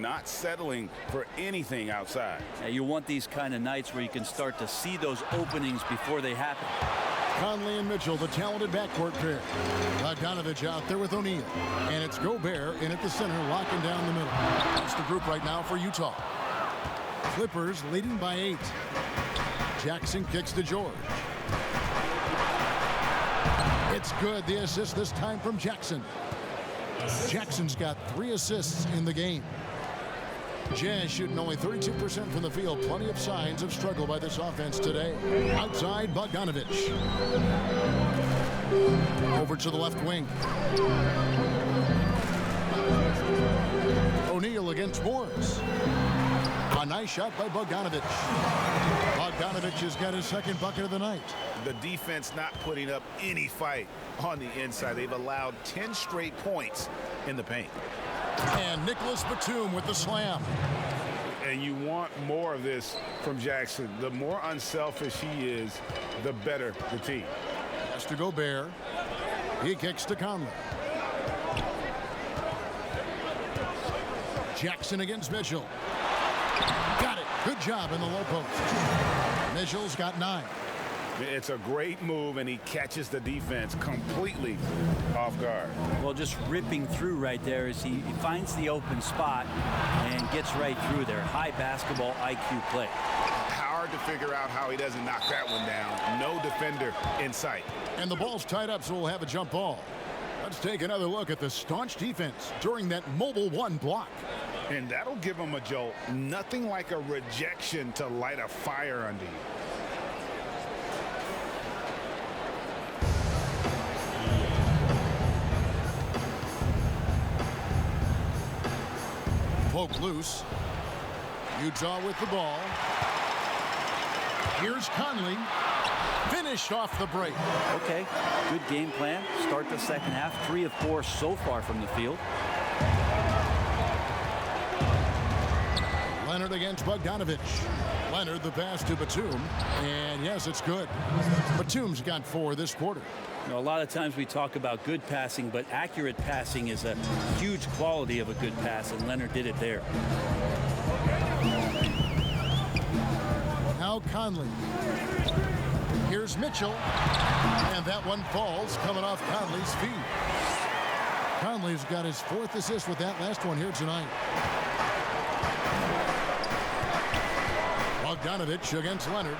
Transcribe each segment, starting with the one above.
not settling for anything outside. Yeah, you want these kind of nights where you can start to see those openings before they happen. Conley and Mitchell, the talented backcourt pair. Bogdanovich out there with O'Neal. And it's Gobert in at the center, locking down the middle. That's the group right now for Utah. Clippers leading by 8. Jackson kicks to George. It's good. The assist this time from Jackson. Jackson's got 3 assists in the game. Jazz shooting only 32% from the field. Plenty of signs of struggle by this offense today. Outside, Bogdanovich. Over to the left wing. O'Neal against Morris. A nice shot by Bogdanovich. Bogdanovich has got his second bucket of the night. The defense not putting up any fight on the inside. They've allowed 10 straight points in the paint. And Nicholas Batum with the slam. And you want more of this from Jackson. The more unselfish he is, the better the team. Pass to Gobert. He kicks to Conley. Jackson against Mitchell. Got it. Good job in the low post. Mitchell's got 9. It's a great move, and he catches the defense completely off guard. Well, just ripping through right there as he finds the open spot and gets right through there. High basketball IQ play. Hard to figure out how he doesn't knock that one down. No defender in sight. And the ball's tied up, so we'll have a jump ball. Let's take another look at the staunch defense during that mobile 1 block. And that'll give him a jolt. Nothing like a rejection to light a fire under you. Poke loose. Utah with the ball. Here's Conley. Finished off the break. Okay, good game plan. Start the second half. 3 of 4 so far from the field. Leonard against Bogdanovich. Leonard the pass to Batum. And yes, it's good. Batum's got 4 this quarter. You know, a lot of times we talk about good passing, but accurate passing is a huge quality of a good pass, and Leonard did it there. Now Conley. Here's Mitchell. And that one falls, coming off Conley's feet. Conley's got his 4th assist with that last one here tonight. Bogdanovich against Leonard.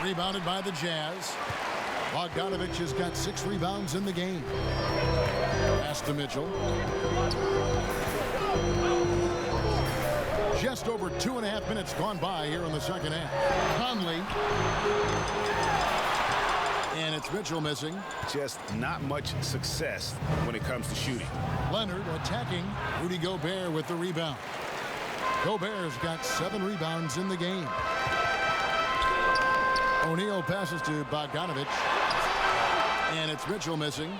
Rebounded by the Jazz. Bogdanovich has got 6 rebounds in the game. Pass to Mitchell. Just over 2.5 minutes gone by here in the second half. Conley. And it's Mitchell missing. Just not much success when it comes to shooting. Leonard attacking. Rudy Gobert with the rebound. Gobert's got 7 rebounds in the game. O'Neal passes to Bogdanovich. And it's Mitchell missing.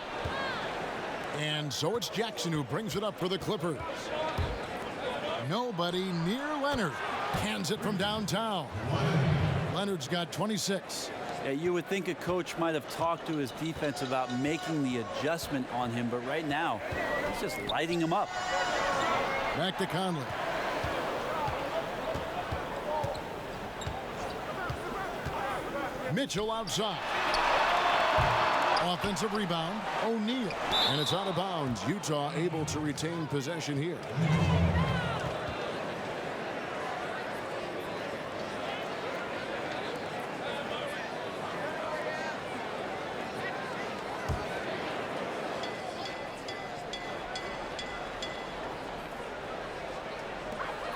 And so it's Jackson who brings it up for the Clippers. Nobody near Leonard. Cans it from downtown. Leonard's got 26. Yeah, you would think a coach might have talked to his defense about making the adjustment on him, but right now, he's just lighting him up. Back to Conley. Mitchell outside. Offensive rebound, O'Neal. And it's out of bounds. Utah able to retain possession here.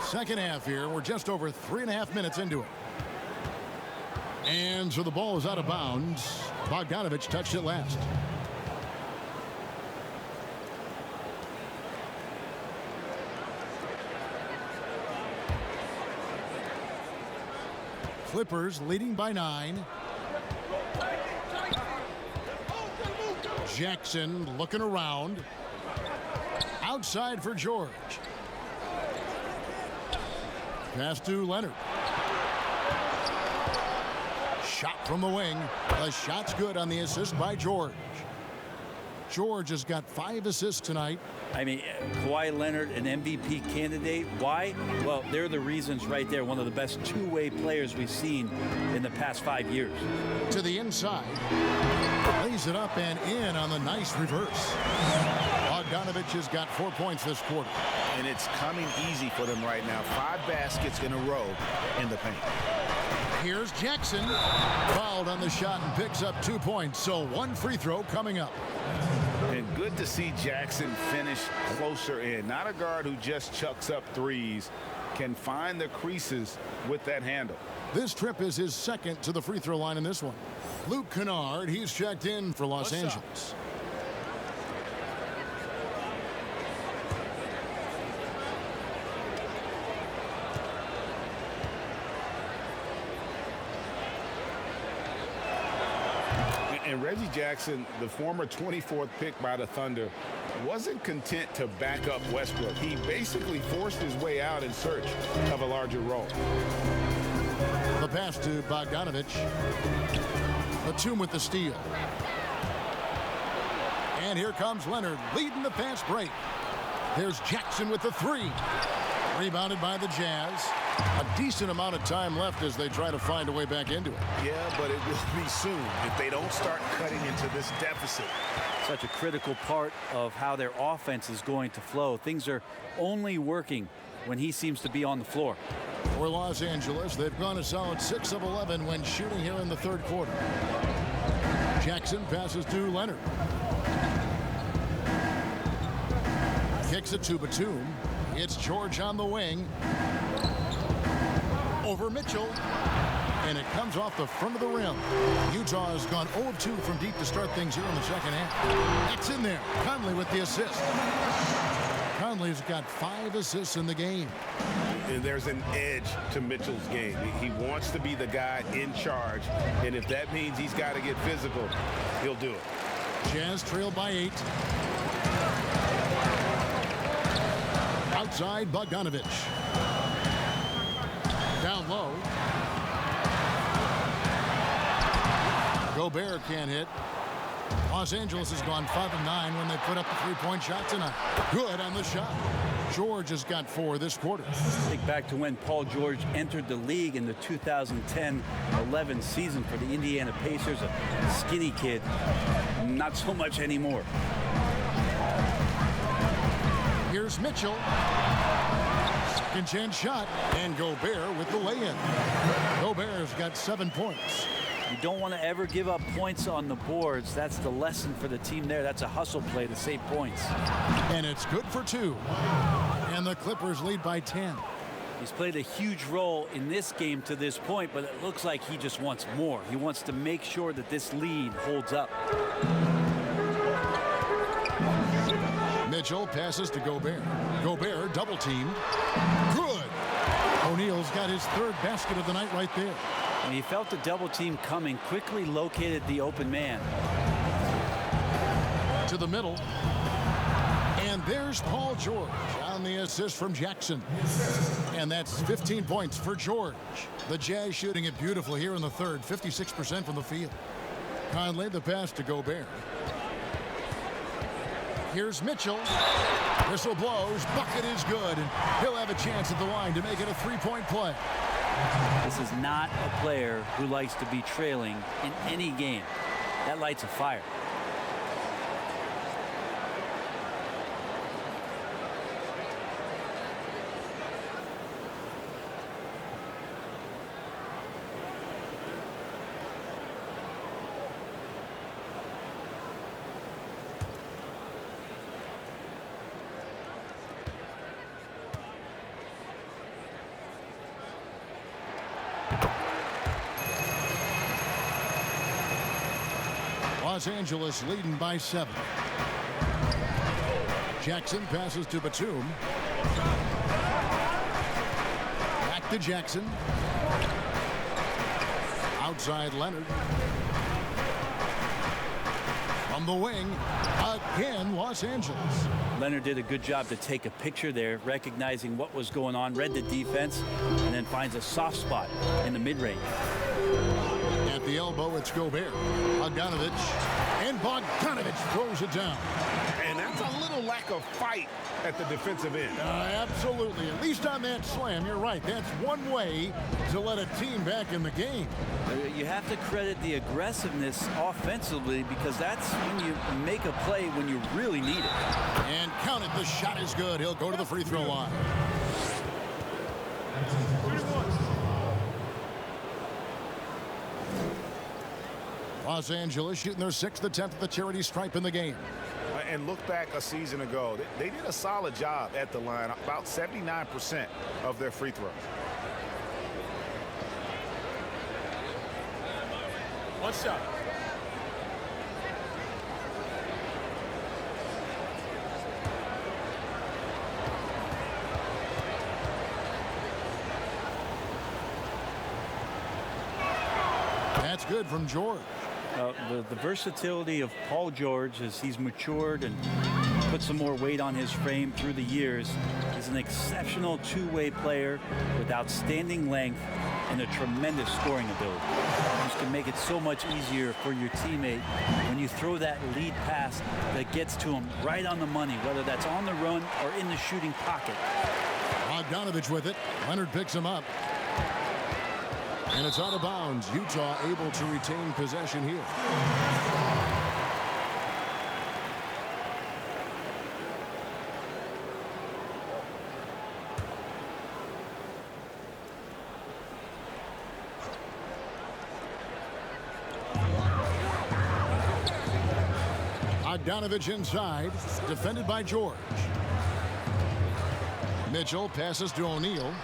Second half here. We're just over 3.5 minutes into it. And so the ball is out of bounds. Bogdanovich touched it last. Clippers leading by 9. Jackson looking around. Outside for George. Pass to Leonard. Shot from the wing. The shot's good on the assist by George. George has got 5 assists tonight. I mean, Kawhi Leonard, an MVP candidate. Why? Well, they're the reasons right there. One of the best two-way players we've seen in the past 5 years. To the inside. Lays it up and in on the nice reverse. Bogdanovich has got 4 points this quarter. And it's coming easy for them right now. 5 baskets in a row in the paint. Here's Jackson. Fouled on the shot and picks up 2 points. So 1 free throw coming up. And good to see Jackson finish closer in. Not a guard who just chucks up threes. Can find the creases with that handle. This trip is his second to the free throw line in this one. Luke Kennard, he's checked in for Los Angeles. And Reggie Jackson, the former 24th pick by the Thunder, wasn't content to back up Westbrook. He basically forced his way out in search of a larger role. The pass to Bogdanovich. Batum with the steal. And here comes Leonard leading the fast break. There's Jackson with the 3. Rebounded by the Jazz. A decent amount of time left as they try to find a way back into it. Yeah, but it will be soon if they don't start cutting into this deficit. Such a critical part of how their offense is going to flow. Things are only working when he seems to be on the floor. For Los Angeles, they've gone a solid 6 of 11 when shooting here in the third quarter. Jackson passes to Leonard. Kicks it to Batum. It's George on the wing. Over Mitchell. And it comes off the front of the rim. Utah has gone 0 of 2 from deep to start things here in the second half. That's in there. Conley with the assist. Conley's got 5 assists in the game. And there's an edge to Mitchell's game. He wants to be the guy in charge. And if that means he's got to get physical, he'll do it. Jazz trailed by 8. Outside, Bogdanovich. Down low. Gobert can't hit. Los Angeles has gone 5 of 9 when they put up the 3-point shot tonight. Good on the shot. George has got 4 this quarter. Think back to when Paul George entered the league in the 2010-11 season for the Indiana Pacers. A skinny kid. Not so much anymore. Here's Mitchell. Second chance shot. And Gobert with the lay-in. Gobert's got 7 points. You don't want to ever give up points on the boards. That's the lesson for the team there. That's a hustle play to save points. And it's good for 2. And the Clippers lead by 10. He's played a huge role in this game to this point, but it looks like he just wants more. He wants to make sure that this lead holds up. Mitchell passes to Gobert. Gobert double teamed. Good. O'Neal's got his 3rd basket of the night right there. When he felt the double team coming, quickly located the open man. To the middle. And there's Paul George on the assist from Jackson. And that's 15 points for George. The Jazz shooting it beautifully here in the third. 56% from the field. Conley the pass to Gobert. Here's Mitchell. Whistle blows. Bucket is good. And he'll have a chance at the line to make it a 3-point play. This is not a player who likes to be trailing in any game. That lights a fire. Los Angeles leading by 7. Jackson passes to Batum. Back to Jackson. Outside Leonard. From the wing, again, Los Angeles. Leonard did a good job to take a picture there, recognizing what was going on, read the defense, and then finds a soft spot in the mid-range. At the elbow, it's Gobert. Bogdanovich. And Bogdanovich throws it down. And that's a little lack of fight at the defensive end. Absolutely. At least on that slam, you're right. That's one way to let a team back in the game. You have to credit the aggressiveness offensively, because that's when you make a play when you really need it. And count it. The shot is good. He'll go to the free throw line. Los Angeles shooting their 6th attempt at the charity stripe in the game. And look back a season ago. They did a solid job at the line, about 79% of their free throws. What's up? That's good from George. The versatility of Paul George, as he's matured and put some more weight on his frame through the years, is an exceptional two-way player with outstanding length and a tremendous scoring ability. This can make it so much easier for your teammate when you throw that lead pass that gets to him right on the money, whether that's on the run or in the shooting pocket. Bogdanovich with it. Leonard picks him up. And it's out of bounds. Utah able to retain possession here. Bogdanovich inside, defended by George. Mitchell passes to O'Neal.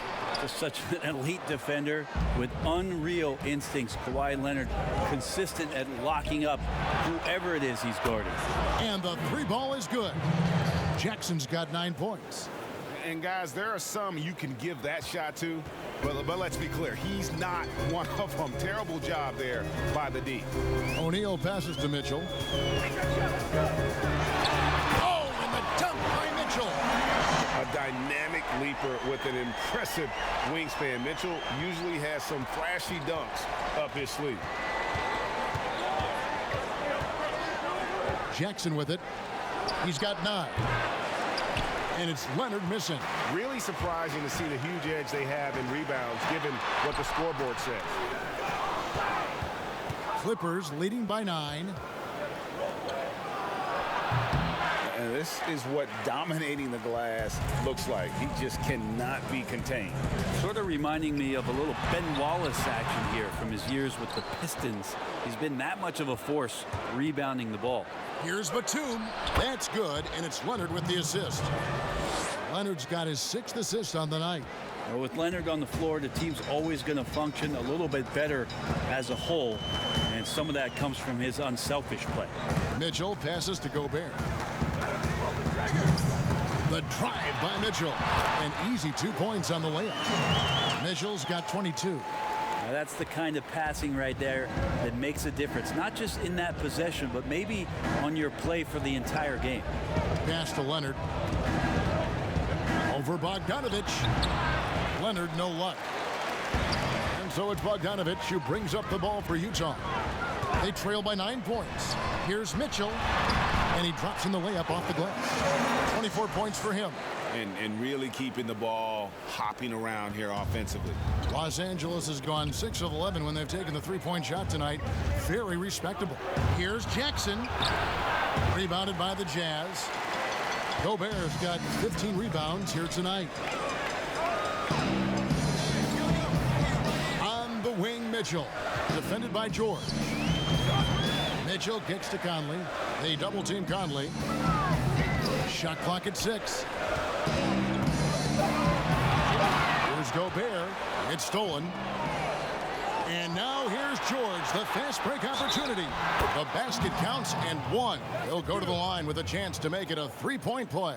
Just such an elite defender with unreal instincts. Kawhi Leonard consistent at locking up whoever it is he's guarding. And the three ball is good. Jackson's got 9 points. And guys, there are some you can give that shot to, but let's be clear, he's not one of them. Terrible job there by the D. O'Neal passes to Mitchell. Oh, and the dunk by Mitchell. A dynamic leaper with an impressive wingspan. Mitchell usually has some flashy dunks up his sleeve. Jackson with it. He's got 9. And it's Leonard missing. Really surprising to see the huge edge they have in rebounds, given what the scoreboard says. Clippers leading by 9. And this is what dominating the glass looks like. He just cannot be contained. Sort of reminding me of a little Ben Wallace action here from his years with the Pistons. He's been that much of a force rebounding the ball. Here's Batum. That's good, and it's Leonard with the assist. Leonard's got his 6th assist on the night. Now, with Leonard on the floor, the team's always going to function a little bit better as a whole, and some of that comes from his unselfish play. Mitchell passes to Gobert. The drive by Mitchell. An easy 2 points on the layup. Mitchell's got 22. Now, that's the kind of passing right there that makes a difference, not just in that possession, but maybe on your play for the entire game. Pass to Leonard. Over Bogdanovich. Leonard, no luck. And so it's Bogdanovich who brings up the ball for Utah. They trail by 9 points. Here's Mitchell. And he drops in the layup off the glass. 24 points for him. And really keeping the ball hopping around here offensively. Los Angeles has gone 6 of 11 when they've taken the three-point shot tonight. Very respectable. Here's Jackson. Rebounded by the Jazz. Gobert's got 15 rebounds here tonight. On the wing, Mitchell. Defended by George. Mitchell kicks to Conley. They double-team Conley. Shot clock at 6. Here's Gobert. It's stolen. And now here's George, the fast break opportunity. The basket counts and 1. He'll go to the line with a chance to make it a three-point play.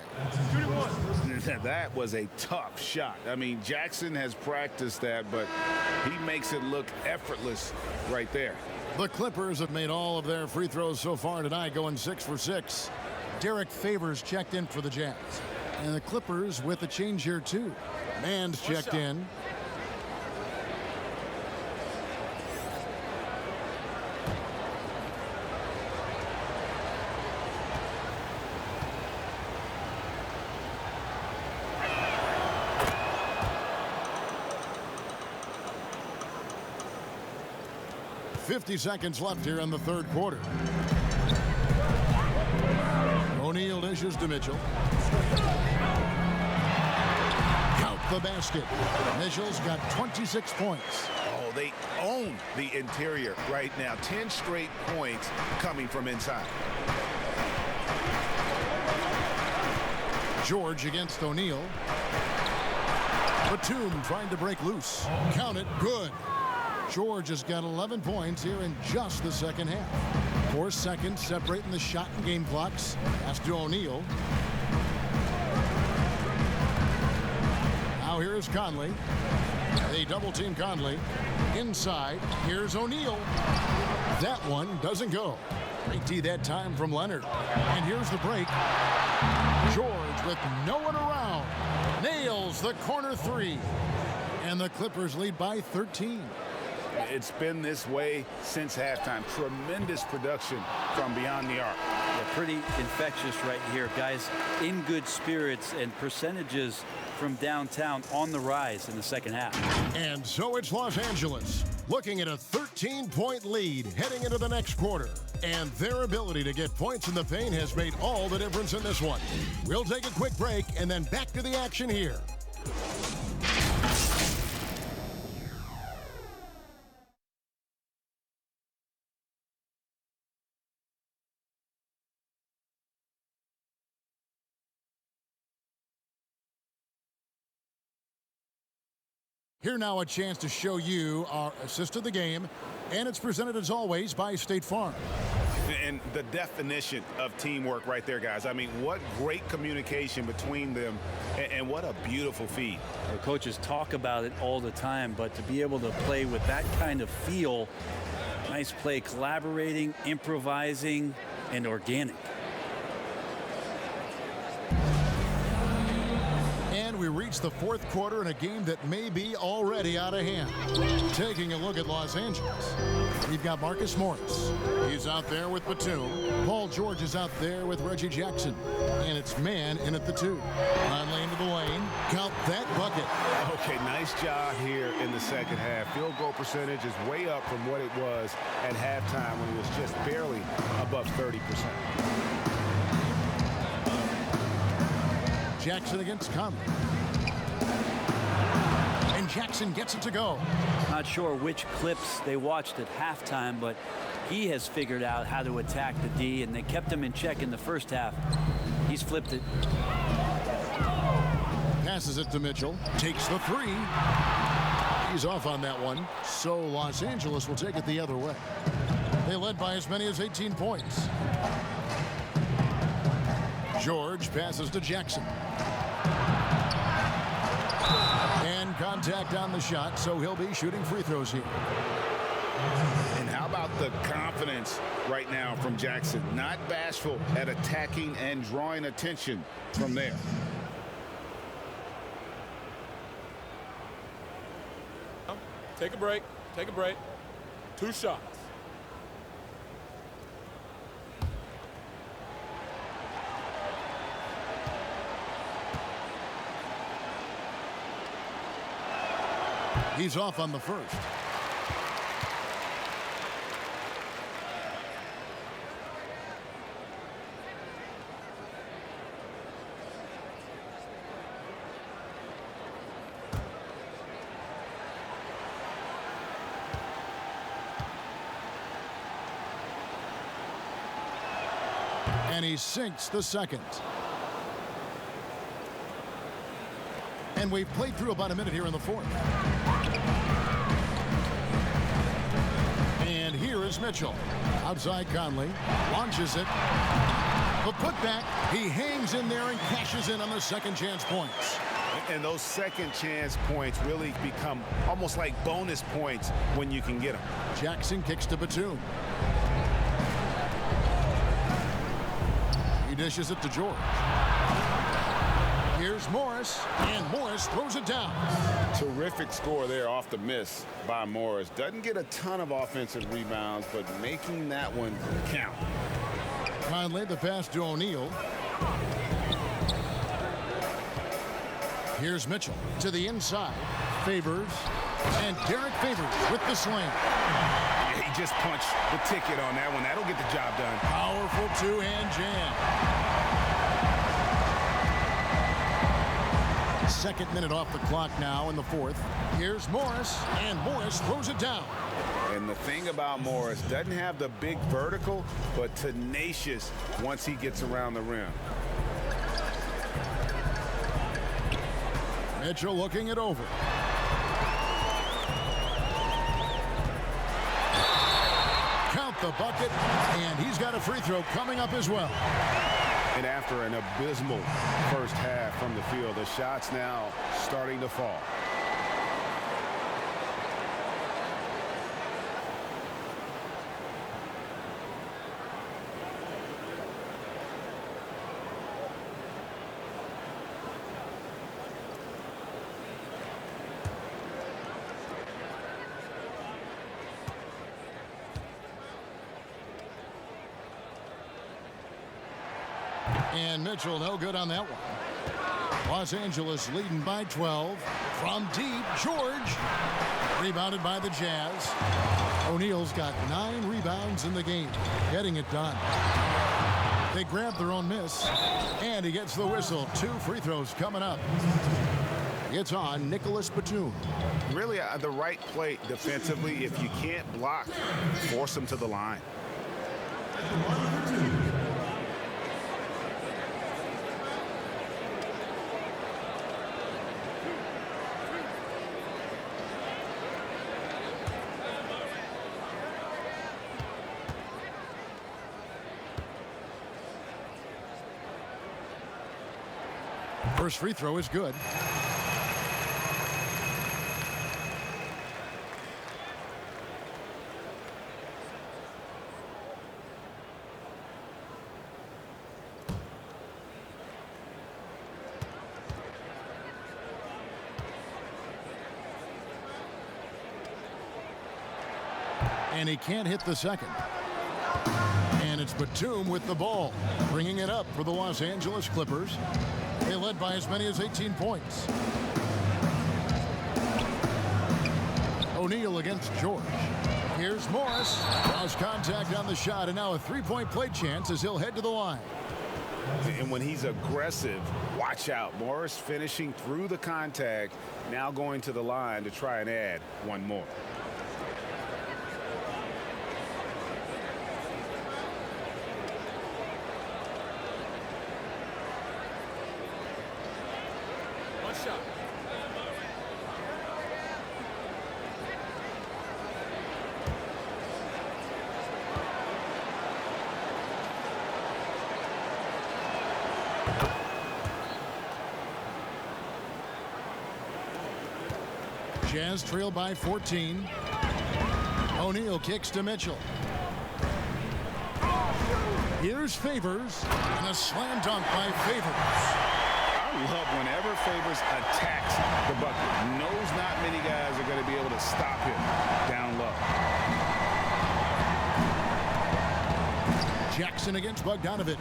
That was a tough shot. I mean, Jackson has practiced that, but he makes it look effortless right there. The Clippers have made all of their free throws so far tonight, going 6 for 6. Derek Favors checked in for the Jazz. And the Clippers with a change here, too. Mann's checked in. 50 seconds left here in the third quarter. O'Neal dishes to Mitchell. Count the basket. Mitchell's got 26 points. Oh, they own the interior right now. 10 straight points coming from inside. George against O'Neal. Batum trying to break loose. Count it. Good. George has got 11 points here in just the second half. 4 seconds separating the shot and game clocks. Pass to O'Neal. Now here's Conley. They double team Conley. Inside. Here's O'Neal. That one doesn't go. Great D that time from Leonard. And here's the break. George with no one around. Nails the corner three. And the Clippers lead by 13. It's been this way since halftime. Tremendous production from beyond the arc. They're pretty infectious right here. Guys in good spirits, and percentages from downtown on the rise in the second half. And so it's Los Angeles looking at a 13-point lead heading into the next quarter. And their ability to get points in the paint has made all the difference in this one. We'll take a quick break and then back to the action here. Here now a chance to show you our assist of the game, and it's presented as always by State Farm. And the definition of teamwork right there, guys. I mean, what great communication between them, and what a beautiful feed. Our coaches talk about it all the time, but to be able to play with that kind of feel, nice play, collaborating, improvising, and organic. We reach the fourth quarter in a game that may be already out of hand. Taking a look at Los Angeles, we've got Marcus Morris. He's out there with Batum. Paul George is out there with Reggie Jackson. And it's man in at the 2. Conley into the lane. Count that bucket. Okay, nice job here in the second half. Field goal percentage is way up from what it was at halftime when it was just barely above 30%. Jackson against Conley. And Jackson gets it to go. Not sure which clips they watched at halftime, but he has figured out how to attack the D, and they kept him in check in the first half. He's flipped it. Passes it to Mitchell. Takes the 3. He's off on that one. So Los Angeles will take it the other way. They led by as many as 18 points. George passes to Jackson. And contact on the shot, so he'll be shooting free throws here. And how about the confidence right now from Jackson? Not bashful at attacking and drawing attention from there. Take a break. Take a break. 2 shots. He's off on the first. And he sinks the second. And we've played through about a minute here in the fourth. And here is Mitchell. Outside Conley. Launches it. The putback. He hangs in there and cashes in on the second chance points. And those second chance points really become almost like bonus points when you can get them. Jackson kicks to Batum. He dishes it to George. Here's Morris, and Morris throws it down. Terrific score there off the miss by Morris. Doesn't get a ton of offensive rebounds, but making that one count. Conley, the pass to O'Neal. Here's Mitchell to the inside. Favors, and Derek Favors with the slam. Yeah, he just punched the ticket on that one. That'll get the job done. Powerful two-hand jam. Second minute off the clock now in the fourth. Here's Morris, and Morris throws it down. And the thing about Morris, doesn't have the big vertical, but tenacious once he gets around the rim. Mitchell looking it over. Count the bucket, and he's got a free throw coming up as well. And after an abysmal first half from the field, the shots now starting to fall. And Mitchell no good on that one. Los Angeles leading by 12. From deep, George. Rebounded by the Jazz. O'Neal's got 9 rebounds in the game. Getting it done. They grab their own miss. And he gets the whistle. 2 free throws coming up. It's on Nicholas Batum. Really the right play defensively. If you can't block, force him to the line. First free throw is good. And he can't hit the second. And it's Batum with the ball, bringing it up for the Los Angeles Clippers. They led by as many as 18 points. O'Neal against George. Here's Morris. Draws contact on the shot, and now a three-point play chance as he'll head to the line. And when he's aggressive, watch out. Morris finishing through the contact, now going to the line to try and add one more. Shot. Jazz trail by 14. O'Neal kicks to Mitchell. Here's Favors, and a slam dunk by Favors. I love whenever Favors attacks the bucket. Knows not many guys are going to be able to stop him down low. Jackson against Bogdanovich.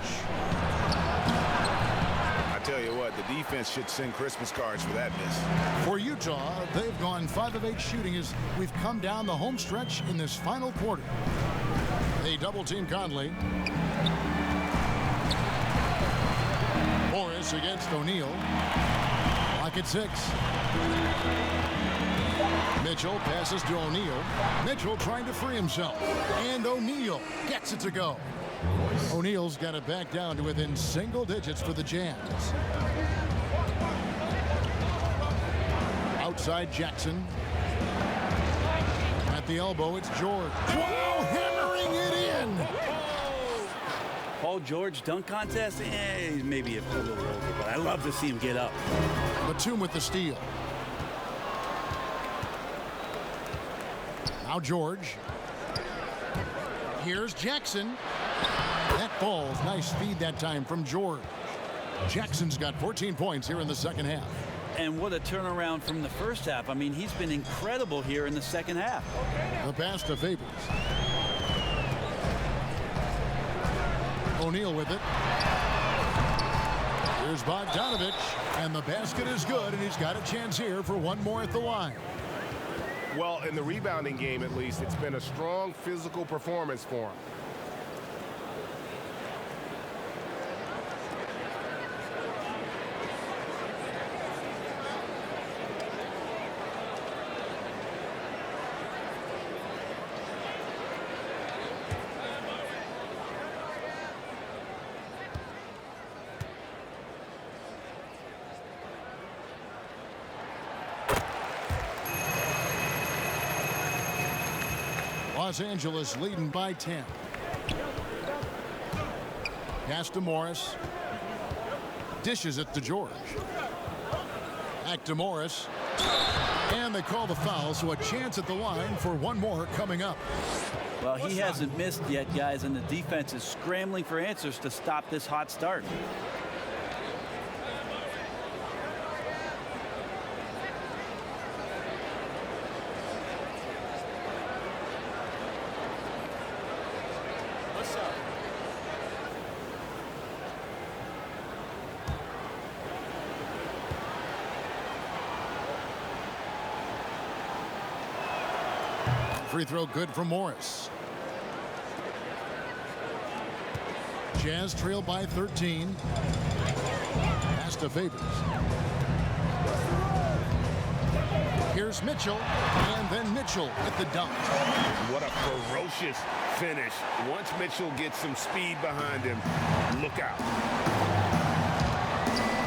I tell you what, the defense should send Christmas cards for that miss. For Utah, they've gone 5 of 8 shooting as we've come down the home stretch in this final quarter. They double-team Conley. Morris against O'Neal. Lock at 6. Mitchell passes to O'Neal. Mitchell trying to free himself. And O'Neal gets it to go. O'Neal's got it back down to within single digits for the Jazz. Outside Jackson. At the elbow, it's George. Wow, hammering it in. Paul George dunk contest, he's maybe a little over, but I love to see him get up. Batum with the steal. Now George. Here's Jackson. That ball's nice feed that time from George. Jackson's got 14 points here in the second half. And what a turnaround from the first half. I mean, he's been incredible here in the second half. The pass to Favors. O'Neal with it. Here's Bogdanovich, and the basket is good, and he's got a chance here for one more at the line. Well, in the rebounding game, at least, it's been a strong physical performance for him. Los Angeles leading by 10. Pass to Morris. Dishes it to George. Back to Morris. And they call the foul, so a chance at the line for one more coming up. Well, he hasn't missed yet, guys, and the defense is scrambling for answers to stop this hot start. Free throw good for Morris. Jazz trail by 13. Pass to Favors. Here's Mitchell, and then Mitchell at the dunk. What a ferocious finish. Once Mitchell gets some speed behind him, look out.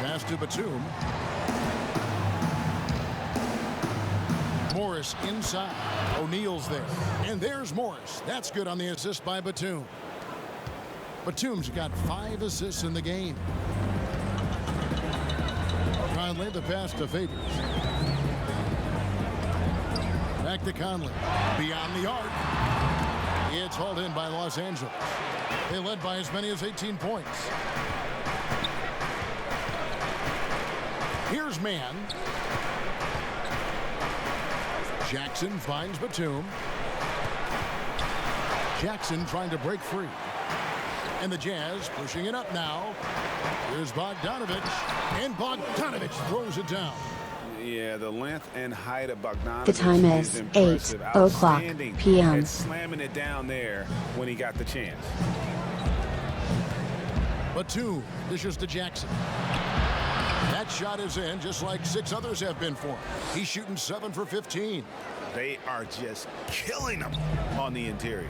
Pass to Batum. Morris inside. O'Neal's there. And there's Morris. That's good on the assist by Batum. Batum's got 5 assists in the game. Conley, the pass to Favors. Back to Conley. Beyond the arc. It's hauled in by Los Angeles. They led by as many as 18 points. Here's Mann. Jackson finds Batum. Jackson trying to break free. And the Jazz pushing it up now. Here's Bogdanovich. And Bogdanovich throws it down. Yeah, the length and height of Bogdanovich. The time is 8:00 p.m. And slamming it down there when he got the chance. Batum dishes to Jackson. That shot is in, just like 6 others have been for him. He's shooting 7 for 15. They are just killing them on the interior.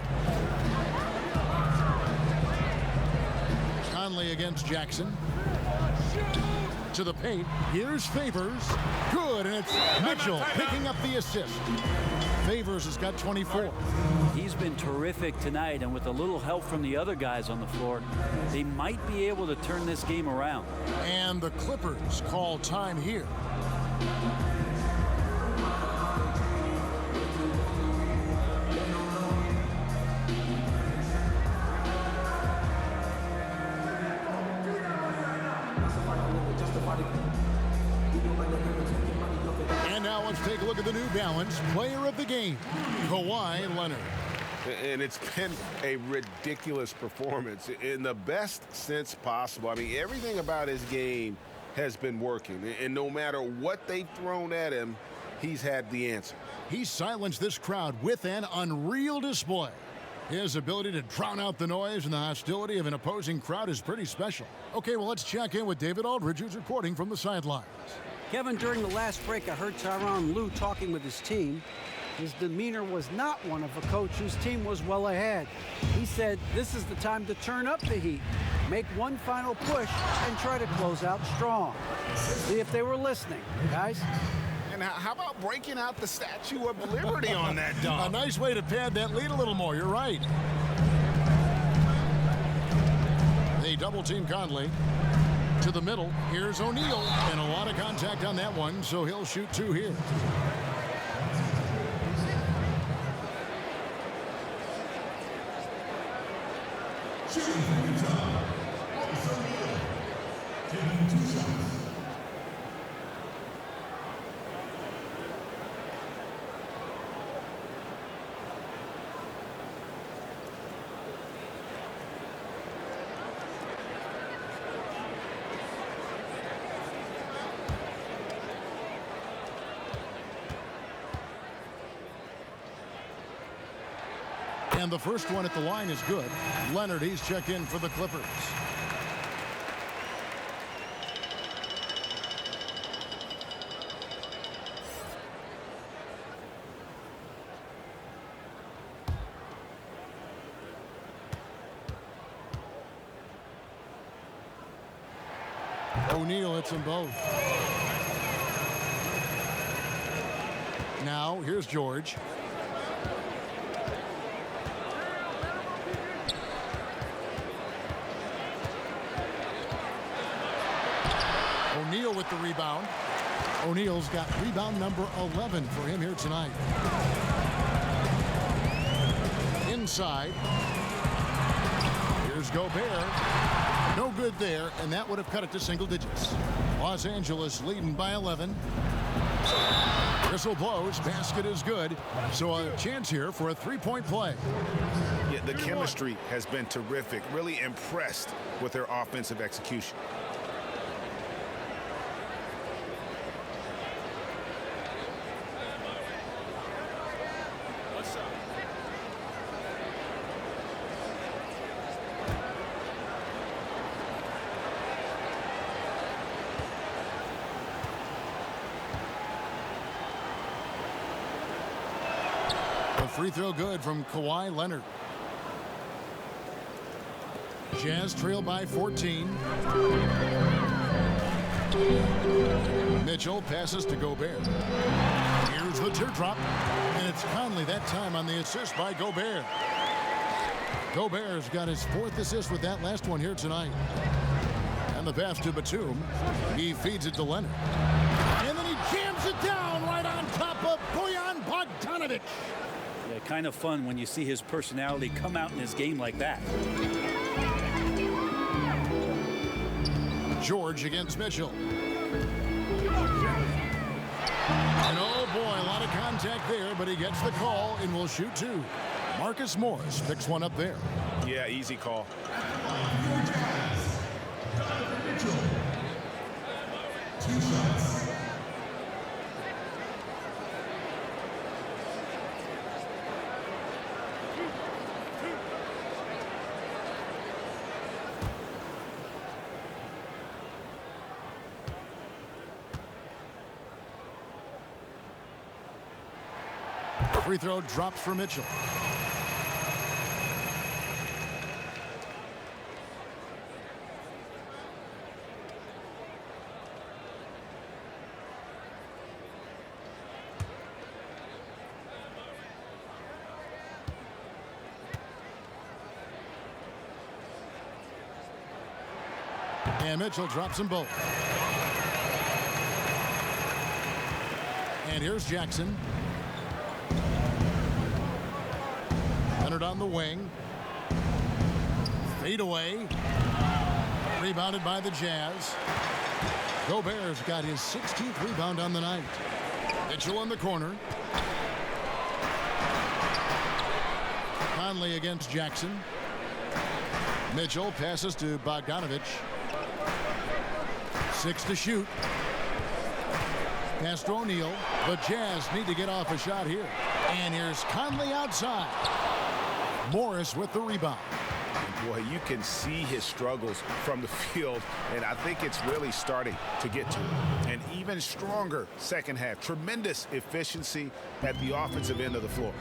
Conley against Jackson. To the paint. Here's Favors. Good, and it's Mitchell picking up the assist. Favors has got 24. He's been terrific tonight, and with a little help from the other guys on the floor, they might be able to turn this game around. And the Clippers call time here. And now let's take a look at the New Balance player of the game, Kawhi Leonard. And it's been a ridiculous performance in the best sense possible. I mean, everything about his game has been working. And no matter what they've thrown at him, he's had the answer. He silenced this crowd with an unreal display. His ability to drown out the noise and the hostility of an opposing crowd is pretty special. Okay, well, let's check in with David Aldridge, who's reporting from the sidelines. Kevin, during the last break, I heard Tyronn Lue talking with his team. His demeanor was not one of a coach whose team was well ahead. He said this is the time to turn up the heat, make one final push, and try to close out strong. See if they were listening, guys. And how about breaking out the Statue of Liberty on that A dunk? nice way to pad that lead a little more. You're right. They double-team Conley. To the middle. Here's O'Neal. And a lot of contact on that one, so he'll shoot 2 here. And the first one at the line is good. Leonard, he's checked in for the Clippers. O'Neal hits them both. Now, here's George. O'Neal with the rebound. O'Neal's got rebound number 11 for him here tonight. Inside. Here's Gobert. No good there, and that would have cut it to single digits. Los Angeles leading by 11. Whistle blows, basket is good. So a chance here for a three-point play. Yeah, the chemistry has been terrific. Really impressed with their offensive execution. Free throw good from Kawhi Leonard. Jazz trail by 14. Mitchell passes to Gobert. Here's the teardrop, and it's Conley that time on the assist by Gobert. Gobert's got his 4th assist with that last one here tonight. And the pass to Batum. He feeds it to Leonard. And then he jams it down right on top of Bojan Bogdanovic. Yeah, kind of fun when you see his personality come out in his game like that. George against Mitchell. And oh boy, a lot of contact there, but he gets the call and will shoot 2. Marcus Morris picks one up there. Yeah, easy call. Free throw drops for Mitchell. And Mitchell drops them both. And here's Jackson. Leonard on the wing. Fade away. Rebounded by the Jazz. Gobert's got his 16th rebound on the night. Mitchell in the corner. Conley against Jackson. Mitchell passes to Bogdanovic. 6 to shoot. Pass to O'Neal. The Jazz need to get off a shot here. And here's Conley outside. Morris with the rebound. Boy, you can see his struggles from the field, and I think it's really starting to get to him. An even stronger second half. Tremendous efficiency at the offensive end of the floor.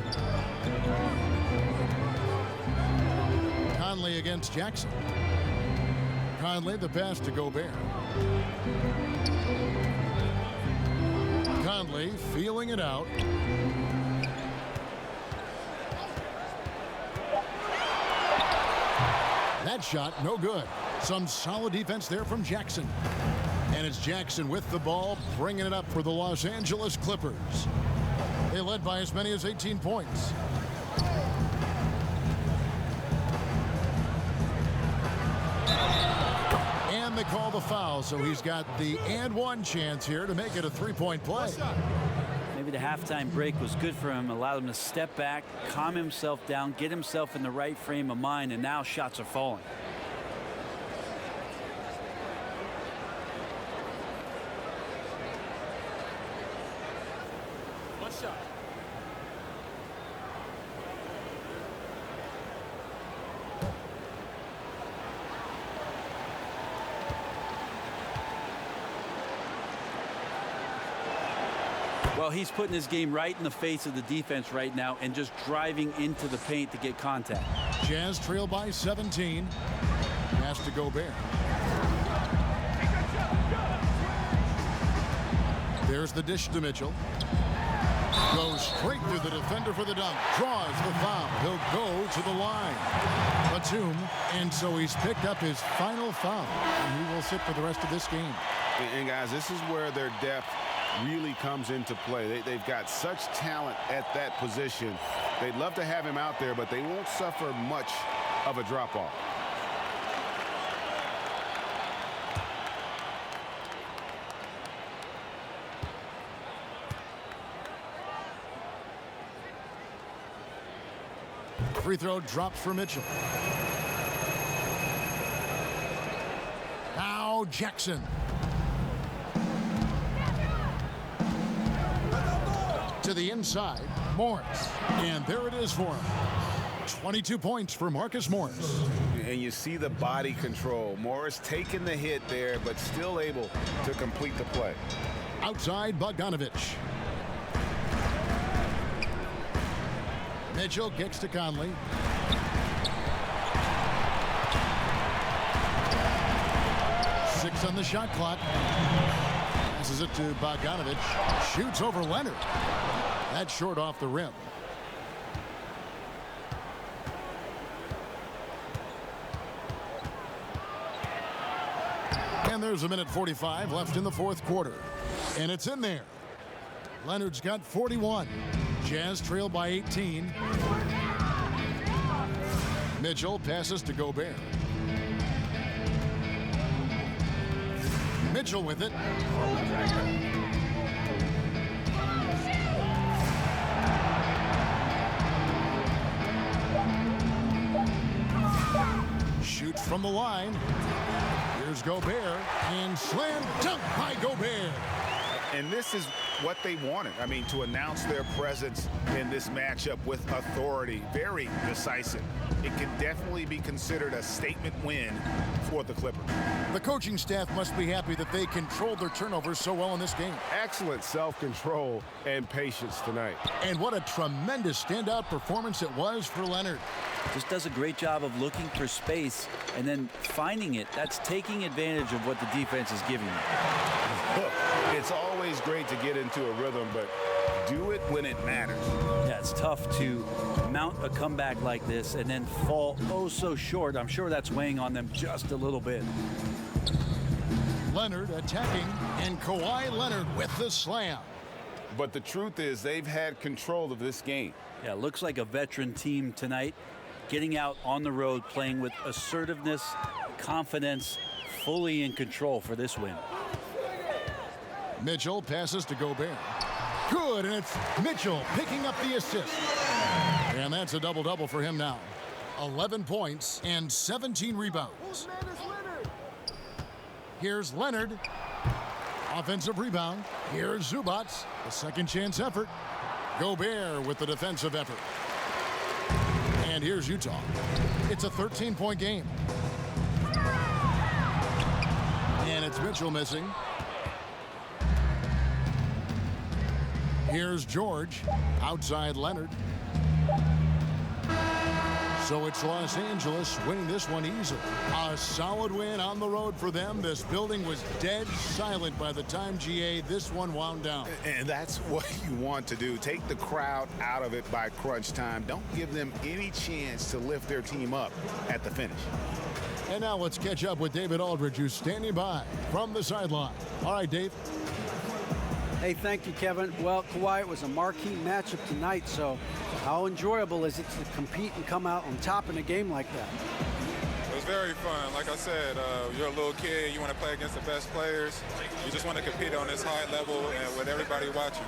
Conley against Jackson. Conley, the pass to Gobert. Conley feeling it out. That shot, no good. Some solid defense there from Jackson. And it's Jackson with the ball, bringing it up for the Los Angeles Clippers. They led by as many as 18 points. And they call the foul, so he's got the and one chance here to make it a three-point play. Maybe the halftime break was good for him, allowed him to step back, calm himself down, get himself in the right frame of mind, and now shots are falling. One shot. Well, he's putting his game right in the face of the defense right now and just driving into the paint to get contact. Jazz trail by 17. Pass to Gobert. There's the dish to Mitchell. Goes straight through the defender for the dunk. Draws the foul. He'll go to the line. Batum, and so he's picked up his final foul. And he will sit for the rest of this game. And guys, this is where their depth really comes into play. They've got such talent at that position. They'd love to have him out there, but they won't suffer much of a drop-off. Free throw drops for Mitchell. Now Jackson. To the inside, Morris. And there it is for him. 22 points for Marcus Morris. And you see the body control. Morris taking the hit there, but still able to complete the play. Outside, Bogdanovich. Mitchell gets to Conley. Six on the shot clock. Passes it to Bogdanovich. Shoots over Leonard. That's short off the rim. And there's a minute 45 left in the fourth quarter. And it's in there. Leonard's got 41. Jazz trail by 18. Mitchell passes to Gobert. Mitchell with it. Shoots from the line. Here's Gobert. And slam dunk by Gobert. And this is what they wanted. I mean, to announce their presence in this matchup with authority. Very decisive. It can definitely be considered a statement win for the Clippers. The coaching staff must be happy that they controlled their turnovers so well in this game. Excellent self-control and patience tonight. And what a tremendous standout performance it was for Leonard. Just does a great job of looking for space and then finding it. That's taking advantage of what the defense is giving you. Look, it's always great to get into a rhythm, but do it when it matters. Yeah, it's tough to mount a comeback like this and then fall oh so short. I'm sure that's weighing on them just a little bit. Leonard attacking, and Kawhi Leonard with the slam. But the truth is they've had control of this game. Yeah, looks like a veteran team tonight, getting out on the road, playing with assertiveness, confidence, fully in control for this win. Mitchell passes to Gobert. Good, and it's Mitchell picking up the assist. And that's a double-double for him now. 11 points and 17 rebounds. Here's Leonard. Offensive rebound. Here's Zubats. A second chance effort. Gobert with the defensive effort. And here's Utah. It's a 13-point game. And it's Mitchell missing. Here's George. Outside Leonard. So it's Los Angeles winning this one easily. A solid win on the road for them. This building was dead silent by the time this one wound down. And that's what you want to do. Take the crowd out of it by crunch time. Don't give them any chance to lift their team up at the finish. And now let's catch up with David Aldridge, who's standing by from the sideline. All right, Dave. Hey, thank you, Kevin. Well, Kawhi, it was a marquee matchup tonight, so how enjoyable is it to compete and come out on top in a game like that? It was very fun. Like I said, you're a little kid. You want to play against the best players. You just want to compete on this high level and with everybody watching.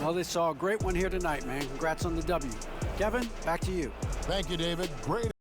Well, they saw a great one here tonight, man. Congrats on the W. Kevin, back to you. Thank you, David. Great.